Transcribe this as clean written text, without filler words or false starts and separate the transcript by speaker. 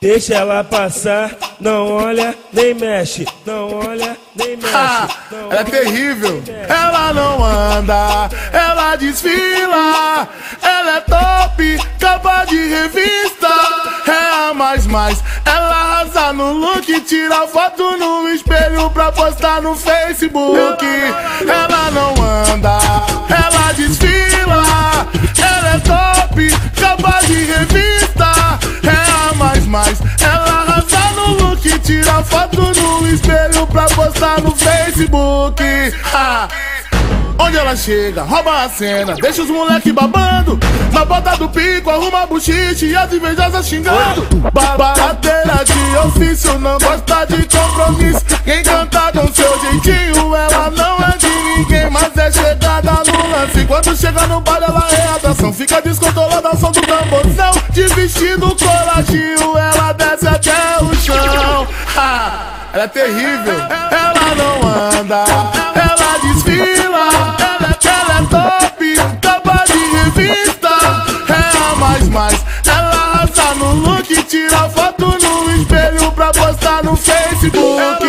Speaker 1: Deixa ela passar, não olha nem mexe, não olha nem mexe.
Speaker 2: Ela é terrível. Ela não anda, ela desfila. Ela é top, capa de revista. É a mais. Ela arrasa no look, tira foto no espelho pra postar no Facebook. Ela não anda, ela desfila. Ela é top, capa de revista. É a mais. Ela arrasa no look, tira foto no espelho pra postar no Facebook. Onde ela chega, rouba a cena, deixa os moleque babando. Na bota do pico, arruma buchiche e as invejosas xingando. Babadeira de ofício, não gosta de compromisso. Quem canta com seu jeitinho, ela não é de ninguém, mas é chegada no lance. Quando chega no bar, ela é atração. Fica descontrolada, som do tamborzão. De vestido coladinho, ela desce até o chão. Ela é terrível. Ela não anda, ela desfila. Ela é top, capa de revista. É a mais. Ela arrasa no look, tira foto no espelho pra postar no Facebook.